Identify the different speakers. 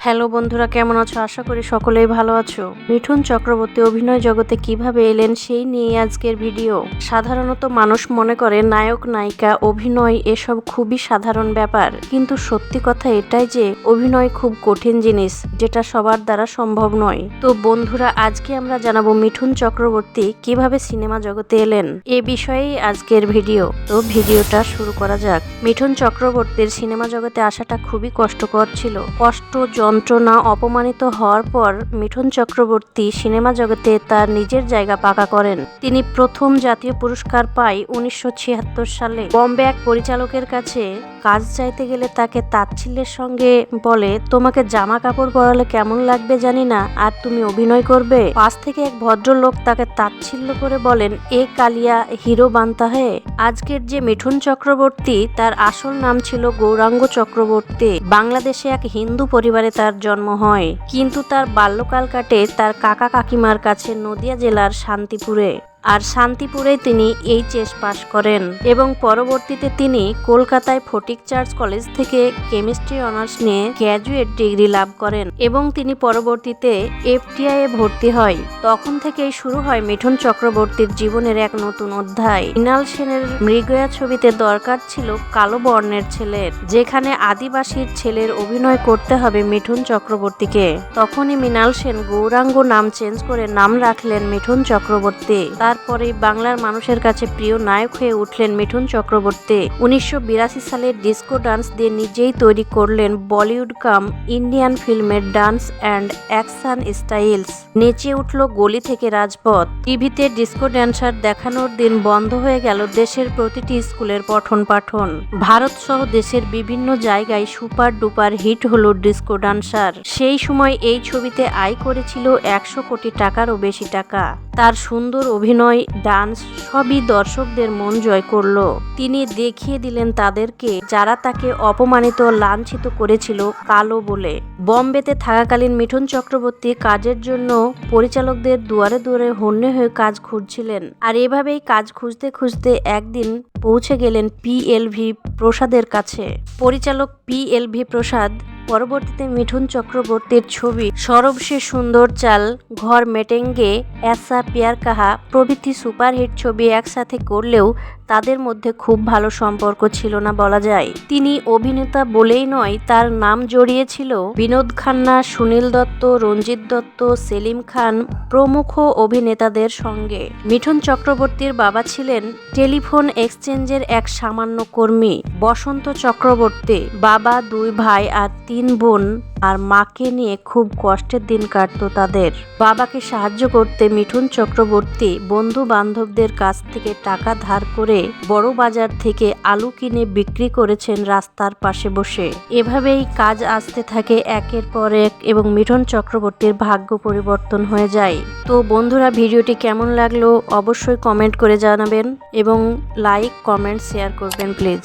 Speaker 1: Hello বন্ধুরা, কেমন আছো? আশা করি সকলেই ভালো আছো। মিঠুন চক্রবর্তী অভিনয় জগতে কিভাবে এলেন সেই নিয়ে আজকের ভিডিও। সাধারণত মানুষ মনে করে নায়ক নায়িকা অভিনয় এসব খুবই সাধারণ ব্যাপার, কিন্তু সত্যি কথা এটাই যে অভিনয় খুব কঠিন জিনিস, যেটা সবার দ্বারা সম্ভব নয়। তো বন্ধুরা, আজকে আমরা জানাবো মিঠুন চক্রবর্তী কিভাবে সিনেমা জগতে এলেন, এ বিষয়েই আজকের ভিডিও। তো ভিডিওটা শুরু করা যাক। মিঠুন চক্রবর্তীর সিনেমা জগতে আসাটা খুবই কষ্টকর ছিল। যন্ত্রণা অপমানিত হওয়ার পর মিঠুন চক্রবর্তী সিনেমা জগতে তার নিজের জায়গা পাকা করেন। তিনি প্রথম জাতীয় পুরস্কার পায় 1976 সালে। বম্বে এক পরিচালকের কাছে কাজ চাইতে গেলে তাকে তাচ্ছিল্যের সঙ্গে বলে, তোমাকে জামা কাপড় পরালে কেমন লাগবে জানি না, আর তুমি অভিনয় করবে। পাশ থেকে এক ভদ্রলোক তাকে তাচ্ছিল্য করে বলেন, এ কালিয়া হিরো বানতা হে। আজকের যে মিঠুন চক্রবর্তী, তার আসল নাম ছিল গৌরাঙ্গ চক্রবর্তী। বাংলাদেশে এক হিন্দু পরিবারে তার জন্ম হয়, কিন্তু তার বাল্যকাল কাটে তার কাকা কাকিমার কাছে নদিয়া জেলার শান্তিপুরে। আর শান্তিপুরে তিনি এইচএস পাশ করেন এবং পরবর্তীতে তিনি কলকাতায় ফটিক চার্চ কলেজ থেকে কেমিস্ট্রি অনার্স নিয়ে গ্র্যাজুয়েট ডিগ্রি লাভ করেন এবং তিনি পরবর্তীতে এফটিআই এ ভর্তি হয়। তখন থেকেই শুরু হয় মিঠুন চক্রবর্তীর জীবনের এক নতুন অধ্যায়। মৃণাল সেনের মৃগয়া ছবিতে দরকার ছিল কালো বর্ণের ছেলের, যেখানে আদিবাসীর ছেলের অভিনয় করতে হবে মিঠুন চক্রবর্তীকে। তখনই মৃণাল সেন গৌরাঙ্গ নাম চেঞ্জ করে নাম রাখলেন মিঠুন চক্রবর্তী। তারপরে বাংলার মানুষের কাছে প্রিয় নায়ক হয়ে উঠলেন মিঠুন চক্রবর্তী। 1982 সালের ডিস্কো ডান্স দিয়ে নিজেই তৈরি করলেন বলিউড কাম ইন্ডিয়ান ফিল্মের ডান্স অ্যান্ড অ্যাকশন স্টাইলস। নেচে উঠল গলি থেকে রাজপথ। টিভিতে ডিস্কো ড্যান্সার দেখানোর দিন বন্ধ হয়ে গেল দেশের প্রতিটি স্কুলের পঠন পাঠন। ভারত সহ দেশের বিভিন্ন জায়গায় সুপার ডুপার হিট হলো ডিস্কো ডান্সার। সেই সময় এই ছবিতে আয় করেছিল 100 কোটি টাকারও বেশি টাকা। তার সুন্দর অভিনয়, ডান্স সবই দর্শকদের মন জয় করলো। তিনি দেখিয়ে দিলেন তাদেরকে যারা তাকে অপমানিত লাঞ্ছিত করেছিল কালো বলে। বম্বেতে থাকাকালীন মিঠুন চক্রবর্তী কাজের জন্য পরিচালকদের দুয়ারে দুয়ারে হন্যে হয়ে কাজ খুঁজছিলেন। আর এভাবেই কাজ খুঁজতে খুঁজতে একদিন পৌঁছে গেলেন PLV প্রসাদের কাছে। পরিচালক PLV প্রসাদ পরবর্তীতে মিঠুন চক্রবর্তীর ছবি সরব সে সুন্দর চাল, ঘর মেটেঙ্গে, ऐसा प्यार कहा প্রভৃতি সুপারহিট ছবি একসাথে করলেও তাদের মধ্যে খুব ভালো সম্পর্ক ছিল না বলা যায়। তিনি অভিনেতা বলেই নয়, তার নাম জড়িয়েছিল বিনোদ খান্না, সুনীল দত্ত, রঞ্জিত দত্ত, সেলিম খান প্রমুখ অভিনেতাদের সঙ্গে। মিঠুন চক্রবর্তীর বাবা ছিলেন টেলিফোন এক্সচেঞ্জের এক সামান্য কর্মী। বসন্ত চক্রবর্তী বাবা, 2 ভাই আর 3 বোন, আর মাকে নিয়ে খুব কষ্টের দিন কাটতো তাদের। বাবাকে সাহায্য করতে মিঠুন চক্রবর্তী বন্ধু বান্ধবদের কাছ থেকে টাকা ধার করে বড় বাজার থেকে আলু কিনে বিক্রি করেছেন রাস্তার পাশে বসে। এভাবেই কাজ আসতে থাকে একের পর এক এবং মিঠুন চক্রবর্তীর ভাগ্য পরিবর্তন হয়ে যায়। তো বন্ধুরা, ভিডিওটি কেমন লাগলো অবশ্যই কমেন্ট করে জানাবেন এবং লাইক, কমেন্ট, শেয়ার করবেন প্লিজ।